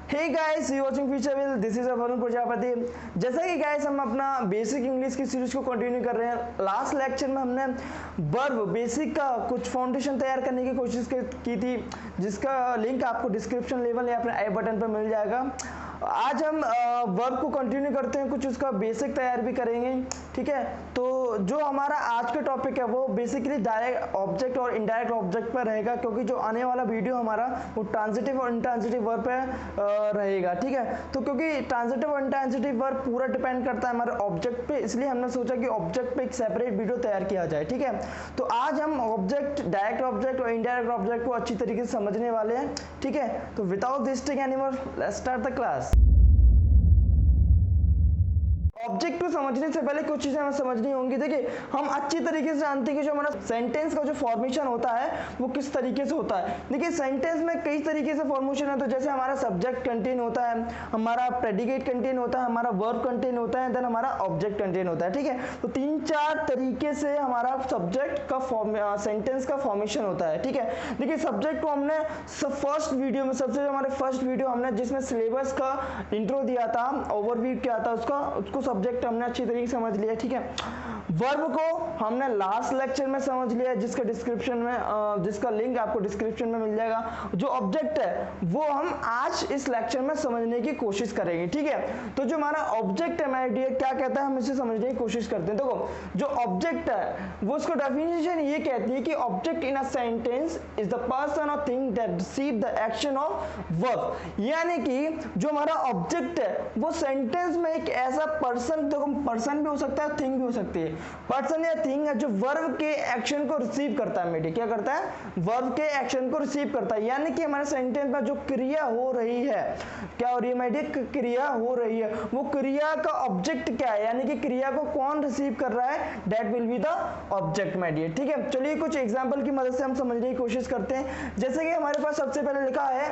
Hey guys, you watching future will, this is Varun Prajapati. जैसा कि guys हम अपना बेसिक इंग्लिश की सीरीज को कंटिन्यू कर रहे हैं। लास्ट लेक्चर में हमने वर्ब बेसिक का कुछ फाउंडेशन तैयार करने की कोशिश की थी, जिसका लिंक आपको डिस्क्रिप्शन लेवल या फिर आई बटन पर मिल जाएगा। आज हम वर्ब को कंटिन्यू करते हैं, कुछ उसका बेसिक तैयार भी करेंगे। ठीक है, तो जो हमारा आज का टॉपिक है वो बेसिकली डायरेक्ट ऑब्जेक्ट और इनडायरेक्ट ऑब्जेक्ट पर रहेगा, क्योंकि जो आने वाला वीडियो हमारा वो ट्रांजिटिव और इंट्रांजिटिव वर्ब पे रहेगा। ठीक है, तो क्योंकि ट्रांजिटिव और इंट्रांजिटिव वर्ब पूरा डिपेंड करता है हमारे ऑब्जेक्ट पे, इसलिए हमने सोचा कि ऑब्जेक्ट पे एक सेपरेट वीडियो तैयार किया जाए। ठीक है, तो आज हम ऑब्जेक्ट, डायरेक्ट ऑब्जेक्ट और इनडायरेक्ट ऑब्जेक्ट को अच्छी तरीके से समझने वाले हैं। ठीक है, तो without this taking any more, let's start the class. Object को समझने से पहले कुछ चीजें हमें समझनी होंगी। देखिए, हम अच्छी तरीके से जानते हैं कि जो हमारा सेंटेंस का जो फॉर्मेशन होता है वो किस तरीके से होता है। देखिए, सेंटेंस में कई तरीके से फॉर्मेशन है। तो जैसे हमारा सब्जेक्ट कंटेन होता है, हमारा प्रेडिकेट कंटेन होता है, हमारा वर्ब कंटेन होता है, देन हमारा ऑब्जेक्ट कंटेन होता है। ठीक है, तो 3-4 तरीके से हमारा सब्जेक्ट का सेंटेंस का फॉर्मेशन होता है। ठीक है, देखिए सब्जेक्ट को हमने फर्स्ट वीडियो में, सबसे हमारे फर्स्ट वीडियो हमने जिसमें सिलेबस का इंट्रो दिया था, ओवरव्यू किया था उसको सब्जेक्ट हमने अच्छी तरीके से समझ लिया। ठीक है, वर्ब को हमने लास्ट लेक्चर में समझ लिया, जिसका डिस्क्रिप्शन में जिसका लिंक आपको डिस्क्रिप्शन में मिल जाएगा। जो ऑब्जेक्ट है वो हम आज इस लेक्चर में समझने की कोशिश करेंगे। ठीक है, तो जो हमारा ऑब्जेक्ट है माय डियर, क्या कहता है, हम इसे समझने की कोशिश करते हैं। देखो, जो ऑब्जेक्ट है वो उसको डेफिनेशन ये कहती है कि object in a sentence is the person और thing that receive the action of verb. यानी कि जो हमारा ऑब्जेक्ट है वो सेंटेंस में एक ऐसा पर्सन, देखो पर्सन भी हो सकता है, थिंग भी हो सकती है, पर्सन या थिंग है जो वर्ब के एक्शन को रिसीव करता है। मेडी क्या करता है, वर्ब के एक्शन को रिसीव करता है। यानी कि हमारे सेंटेंस में जो क्रिया हो रही है, क्या हो रही है मेडी, क्रिया हो रही है, वो क्रिया का ऑब्जेक्ट क्या है, यानी कि क्रिया को कौन रिसीव कर रहा है, that will be the object मेडी। ठीक है, चलिए कुछ एग्जांपल की मदद से हम समझने की कोशिश करते हैं। जैसे कि हमारे पास सबसे पहले लिखा है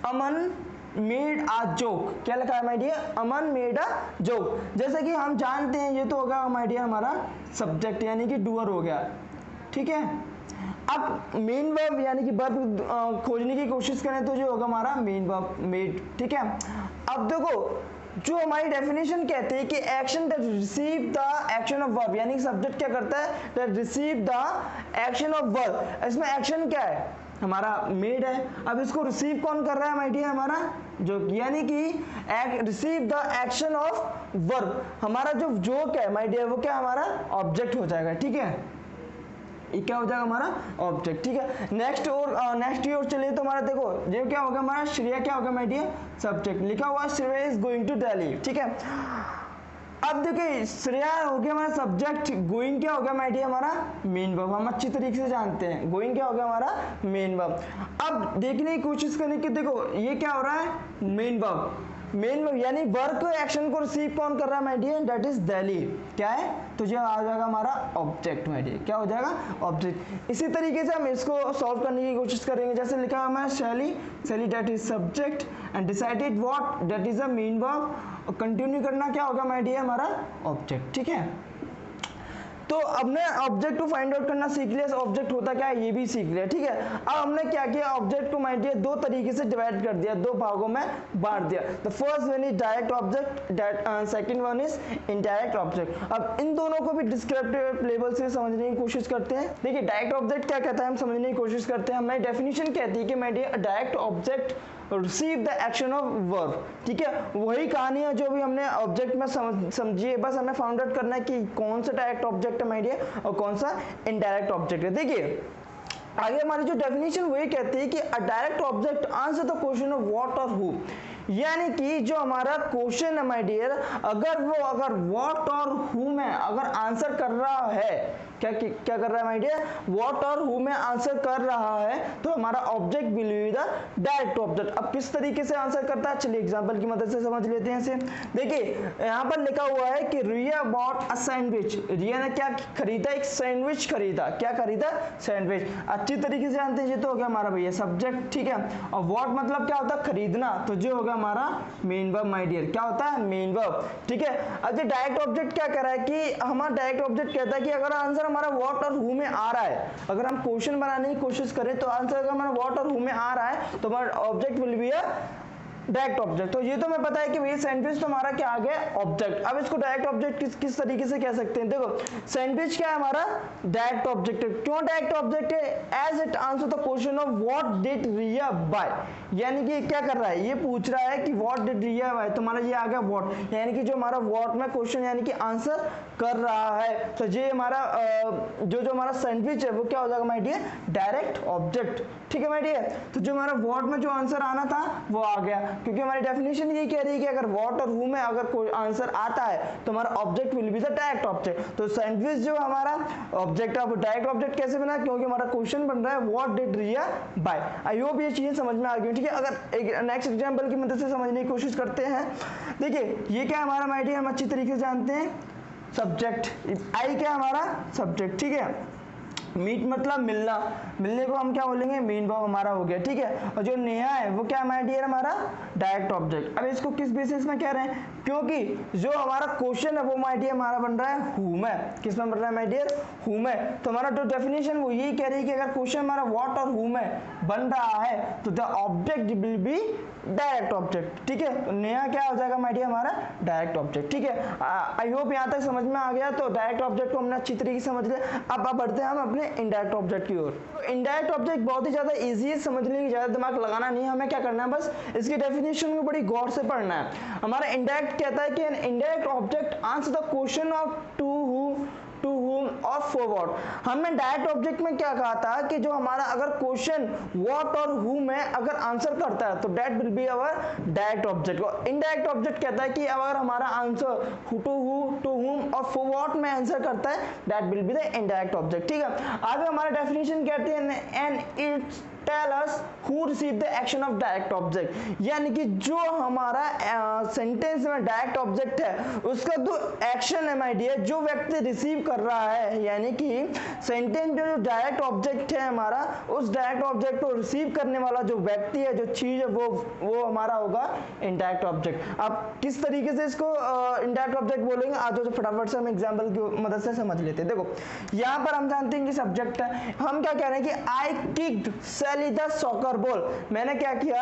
अमन मेड अ जोक। क्या लिखा है my dear, Aman made a joke. जैसे कि हम जानते हैं ये तो होगा माय डियर हमारा सब्जेक्ट, यानी कि डूअर हो गया। ठीक है, अब मेन वर्ब यानी कि वर्ब खोजने की कोशिश करें तो जो होगा हमारा मेन वर्ब मेड। ठीक है, अब देखो जो हमारी डेफिनेशन कहते हैं कि action that receive the action of verb, यानी कि सब्जेक्ट क्या करता है, that receive the action of verb. इसमें एक्शन क्या है, हमारा मेड है। अब इसको रिसीव कौन कर रहा है माय डियर, हमारा जो, यानी कि receive the action of verb. हमारा जो जोक है माय डियर वो क्या हमारा ऑब्जेक्ट हो जाएगा। ठीक है, ये क्या हो जाएगा हमारा ऑब्जेक्ट। ठीक है, नेक्स्ट की ओर चलिए तो हमारा देखो ये क्या होगा, हमारा श्रेया क्या होगा माय डियर, सब्जेक्ट। लिखा हुआ Shreya is going to Delhi. ठीक है, अब देखिए श्रेया हो गया हमारा सब्जेक्ट, गोइंग क्या हो गया माय डियर हमारा मेन वर्ब। हम अच्छी तरीके से जानते हैं गोइंग क्या हो गया हमारा मेन वर्ब। अब देखने की कोशिश करें कि देखो ये क्या हो रहा है, मेन वर्ब, मेन वर्ब यानी वर्क एक्शन को रिसीव कौन कर रहा है my dear, that is Delhi. क्या है, तो ये आ जाएगा हमारा ऑब्जेक्ट माय डियर। क्या हो जाएगा, ऑब्जेक्ट। इसी तरीके से हम इसको सॉल्व करने की कोशिश करेंगे। जैसे लिखा है हमारा शैली, शैली that is subject and decided what, that is a main verb. और कंटिन्यू करना क्या होगा माय डियर हमारा ऑब्जेक्ट। ठीक है, तो हमने ऑब्जेक्ट को फाइंड आउट करना सीख लिया, ऑब्जेक्ट होता क्या है ये भी सीख लिया। ठीक है, अब हमने क्या किया, ऑब्जेक्ट को माय डियर दो तरीके से डिवाइड कर दिया, दो भागों में बांट दिया। The first one is direct object, second one is indirect object. अब इन दोनों को भी डिस्क्रिप्टिव लेवल से समझने की कोशिश करते हैं। देखिए डायरेक्ट ऑब्जेक्ट क्या कहता है, हम समझने की कोशिश करते हैं। हमारी डेफिनेशन कहती है कि my dear direct object receive the action of verb. ठीक है, वही कहानी है जो भी हमने ऑब्जेक्ट में समझी है, बस हमें फाउंड आउट करना है कि कौन सा डायरेक्ट ऑब्जेक्ट है माय डियर और कौन सा इनडायरेक्ट ऑब्जेक्ट है। देखिए आगे हमारी जो डेफिनेशन वही कहती है कि अ direct object answer the question of what और हु। यानी कि जो हमारा क्वेश्चन है माय डियर, अगर व्हाट और हु में अगर आंसर कर रहा है, क्या कर रहा है माय डियर, व्हाट और हु में आंसर कर रहा है, तो हमारा object will be the direct object. अब किस तरीके से आंसर करता है, चलिए एग्जांपल की मदद से समझ लेते हैं इसे। देखिए यहाँ पर लिखा हुआ है कि रिया बॉट अ सैंडविच। रिया ने क्या खरीदा, एक सैंडविच खरीदा। क्या खरीदा, सैंडविच। अच्छी तरीके से जानते हैं, ये तो हो गया हमारा भैया सब्जेक्ट। ठीक है, और व्हाट मतलब क्या होता है, खरीदना, तो जो होगा हमारा मेन वर्ब माय डियर। क्या होता है, मेन वर्ब। ठीक है, अब ये डायरेक्ट ऑब्जेक्ट क्या कर रहा है कि हमारा डायरेक्ट ऑब्जेक्ट कहता है कि अगर आंसर हमारा व्हाट और हु में आ रहा है, अगर हम क्वेश्चन बनाने की कोशिश करें तो आंसर अगर हमारा व्हाट और हु में आ रहा है तो हमारा object will be a direct object. तो ये तो मैं पता है कि भैया सैंडविच तो हमारा क्या आ गया, ऑब्जेक्ट। अब इसको डायरेक्ट ऑब्जेक्ट किस तरीके से कह सकते हैं, देखो सैंडविच क्या है हमारा, डायरेक्ट ऑब्जेक्ट है। क्यों डायरेक्ट ऑब्जेक्ट है, as it answer the question of what did Riya buy, यानी कि क्या कर रहा है, ये पूछ रहा है कि व्हाट डिड रिया बाय, तुम्हारा ये आ गया व्हाट, यानी कि जो हमारा व्हाट में क्वेश्चन यानी कि आंसर कर रहा है। तो ये हमारा जो हमारा सैंडविच है वो क्या हो जाएगा माय डियर, डायरेक्ट ऑब्जेक्ट। ठीक है माय डियर, तो जो हमारा व्हाट में जो आंसर आना था वो आ गया, क्योंकि हमारी डेफिनेशन ये कह रही है कि अगर व्हाट और हु में अगर कोई आंसर आता है तो हमारा object will be the direct object. तो सैंडविच जो हमारा ऑब्जेक्ट है वो डायरेक्ट ऑब्जेक्ट कैसे बना, क्योंकि हमारा क्वेश्चन बन रहा है what did Riya buy. I hope ये चीजें समझ में आ गई। ठीक है, अगर एक नेक्स्ट एग्जांपल की मदद से समझने की कोशिश करते हैं। देखिए ये क्या हमारा माय डियर, हम अच्छी तरीके से जानते हैं सब्जेक्ट, आई क्या हमारा सब्जेक्ट। ठीक है, मीट मतलब मिलना, मिलने को हम क्या बोलेंगे, मीन भाव हमारा हो गया। ठीक है, और जो नेहा है वो क्या माय डियर हमारा डायरेक्ट ऑब्जेक्ट। अब इसको किस बेसिस में कह रहे हैं, क्योंकि जो हमारा क्वेश्चन है वो माय डियर हमारा बन रहा है हु में, किस में बन रहा है माय डियर, हु में। तो हमारा जो डेफिनेशन वो यही कह रही है कि अगर क्वेश्चन हमारा व्हाट और हु में बन रहा है तो the object will be direct object. ठीक है, तो नेहा क्या हो जाएगा माय डियर हमारा डायरेक्ट ऑब्जेक्ट। ठीक है, आई होप यहाँ तक समझ में आ गया। तो डायरेक्ट ऑब्जेक्ट को हमने अच्छी तरीके से समझ लिया। अब बढ़ते हैं हम अपने इनडायरेक्ट ऑब्जेक्ट की ओर। तो इनडायरेक्ट ऑब्जेक्ट बहुत ही ज्यादा इजी है समझने की, ज्यादा दिमाग लगाना नहीं है हमें, क्या करना है बस इसकी डेफिनेशन को बड़ी गौर से पढ़ना है। हमारा इनडायरेक्ट कहता है कि an indirect object answer the question of to whom और for what। हमने डायरेक्ट ऑब्जेक्ट में क्या कहा था कि जो हमारा अगर क्वेश्चन what और who में अगर आंसर करता है तो that will be our direct object. और इनडायरेक्ट ऑब्जेक्ट कहता है कि अगर हमारा आंसर to whom और for what में आंसर करता है that will be the indirect object। ठीक है, आगे हमारा डेफिनेशन कहते हैं and it tell us who receive the action of direct object, यानी कि जो हमारा सेंटेंस में डायरेक्ट ऑब्जेक्ट है उसका जो एक्शन है माय डियर, जो व्यक्ति रिसीव कर रहा है, यानी कि सेंटेंस में जो डायरेक्ट ऑब्जेक्ट है हमारा, उस डायरेक्ट ऑब्जेक्ट को रिसीव करने वाला जो व्यक्ति है, जो चीज है, वो हमारा होगा इनडायरेक्ट ऑब्जेक्ट। अब किस तरीके से इसको इनडायरेक्ट ऑब्जेक्ट बोलेंगे, आज जो फटाफट से हम एग्जांपल की मदद से समझ लेते हैं। देखो यहाँ पर हम जानते हैं कि सब्जेक्ट है, हम क्या कह रहे हैं कि आई किक्ड शैली द सॉकर बॉल। मैंने क्या किया,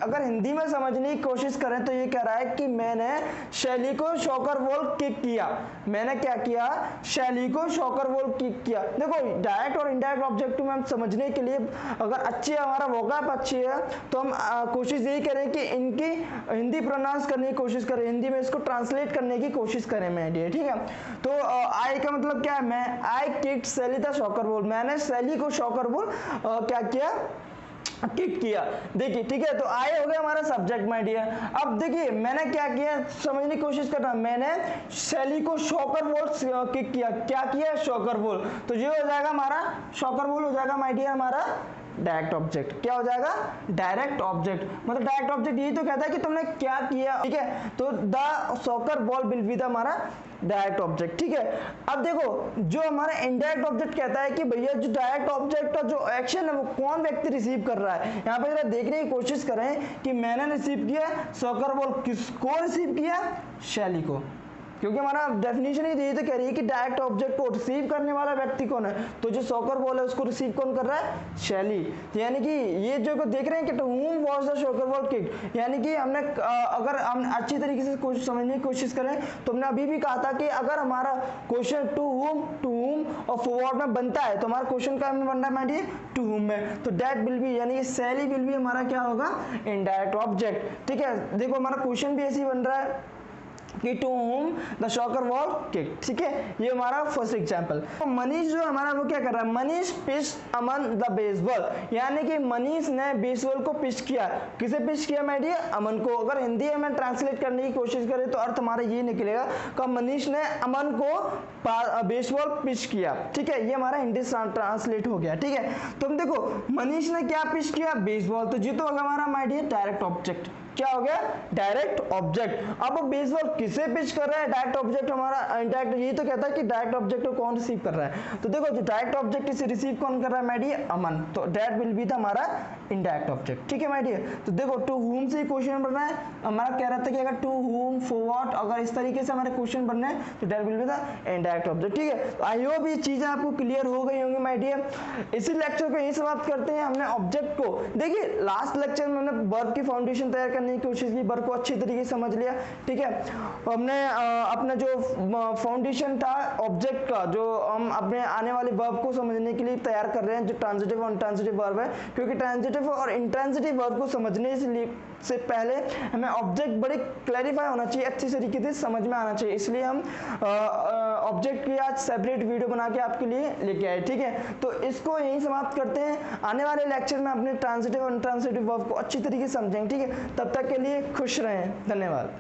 अगर हिंदी में समझने की कोशिश करें तो ये कह रहा है कि मैंने शैली को सॉकर बॉल किक किया। मैंने क्या किया, शैली को सॉकर बॉल किक किया। देखो डायरेक्ट और इनडायरेक्ट ऑब्जेक्ट में हम समझने के लिए अगर अच्छी हमारा वोकैब अच्छी है तो हम कोशिश यही करें कि इनकी हिंदी प्रोनाउंस करने की कोशिश करें, हिंदी में इसको ट्रांसलेट करने की कोशिश करें मेरे लिए। ठीक है, तो आई का मतलब क्या है, मैं आई किक्ड शैली द सॉकर बॉल, मैंने शैली को सॉकर बॉल क्या किया, किक किया। देखिए ठीक है, तो आई हो गया हमारा सब्जेक्ट माय डियर। अब देखिए मैंने क्या किया, समझने की कोशिश कर रहा हूं, मैंने शैली को सॉकर बॉल किक किया। क्या किया, सॉकर बॉल। तो ये हो जाएगा हमारा सॉकर बॉल हो जाएगा माय डियर हमारा डायरेक्ट ऑब्जेक्ट। क्या हो जाएगा, डायरेक्ट ऑब्जेक्ट। मतलब डायरेक्ट ऑब्जेक्ट यही तो कहता है कि तुमने क्या किया। ठीक है, तो the soccer ball will be the हमारा डायरेक्ट ऑब्जेक्ट। ठीक है, अब देखो जो हमारा इनडायरेक्ट ऑब्जेक्ट कहता है कि भैया जो डायरेक्ट ऑब्जेक्ट का जो एक्शन है वो कौन व्यक्ति रिसीव कर रहा है। यहाँ पे जरा देखने की कोशिश करें कि मैंने रिसीव किया सॉकर बॉल, किसको रिसीव किया, शैली को, क्योंकि हमारा डेफिनेशन ही यही तो कह रही है कि डायरेक्ट ऑब्जेक्ट को रिसीव करने वाला व्यक्ति कौन है, तो जो सॉकर बॉल है उसको रिसीव कौन कर रहा है, शैली। तो यानी कि ये जो देख रहे हैं कि to whom was the soccer ball kicked, यानी कि हमने अगर हम अच्छी तरीके से समझने की कोशिश करें तो हमने अभी भी कहा था कि अगर हमारा क्वेश्चन टू whom और फॉरवर्ड में बनता है तो हमारा क्वेश्चन का बन रहा है टू whom में, तो दैट विल बी यानी कि शैली विल बी हमारा क्या होगा, इनडायरेक्ट ऑब्जेक्ट। ठीक है, देखो हमारा क्वेश्चन भी ऐसे ही बन रहा है कि to whom the soccer ball kicked। ठीक है, ये हमारा फर्स्ट एग्जांपल। तो मनीष जो हमारा वो क्या कर रहा है, Manish pitch Aman the baseball, यानी कि मनीष ने बेसबॉल को पिच किया। किसे पिच किया माय डियर, अमन को। अगर हिंदी में ट्रांसलेट करने की कोशिश करें तो अर्थ हमारा ये निकलेगा कि मनीष ने अमन को बेसबॉल पिच किया। ठीक है, ये हमारा हिंदी ट्रांसलेट हो गया। ठीक है, तो हम देखो मनीष ने क्या पिच किया, बेसबॉल, तो ये तो होगा हमारा माय डियर डायरेक्ट ऑब्जेक्ट। क्या हो गया, डायरेक्ट ऑब्जेक्ट। अब बेसबॉल किसे पिच कर रहा है, डायरेक्ट ऑब्जेक्ट हमारा इनडायरेक्ट, यही तो कहता है कि डायरेक्ट ऑब्जेक्ट को कौन रिसीव कर रहा है। तो देखो जो डायरेक्ट ऑब्जेक्ट इसे रिसीव कौन कर रहा है माय डियर, अमन, तो दैट विल बी द हमारा इनडायरेक्ट ऑब्जेक्ट। ठीक है माय डियर, तो देखो टू whom से क्वेश्चन बन रहा है, हमारा कह रहा था कि अगर टू whom for what अगर इस तरीके से हमारे क्वेश्चन बन रहे हैं तो that will be the indirect object. ठीक है, तो आई होप ये चीजें आपको क्लियर हो गई होंगी माय डियर। इसी लेक्चर को यही समाप्त करते हैं। हमने ऑब्जेक्ट को देखिए लास्ट लेक्चर में हमने वर्ब की फाउंडेशन तैयार करने समझने की कोशिश की, वर्ब को अच्छी तरीके से समझ लिया, ठीक है। हमने अपना जो फाउंडेशन था ऑब्जेक्ट का, जो हम अपने आने वाले वर्ब को समझने के लिए तैयार कर रहे हैं, जो ट्रांजिटिव और इंट्रांजिटिव वर्ब है, क्योंकि ट्रांजिटिव और इंट्रांजिटिव वर्ब को समझने से पहले हमें ऑब्जेक्ट बड़े क्लैरिफाई होना चाहिए, अच्छी तरीके से समझ में आना चाहिए, इसलिए हम ऑब्जेक्ट की आज सेपरेट वीडियो बना के आपके लिए लेके आए, ठीक है। तो इसको यहीं समाप्त करते हैं, आने वाले लेक्चर में अपने ट्रांजिटिव और इंट्रांजिटिव वर्ब को अच्छी तरीके से समझेंगे, ठीक है। तब तक के लिए खुश रहें, धन्यवाद।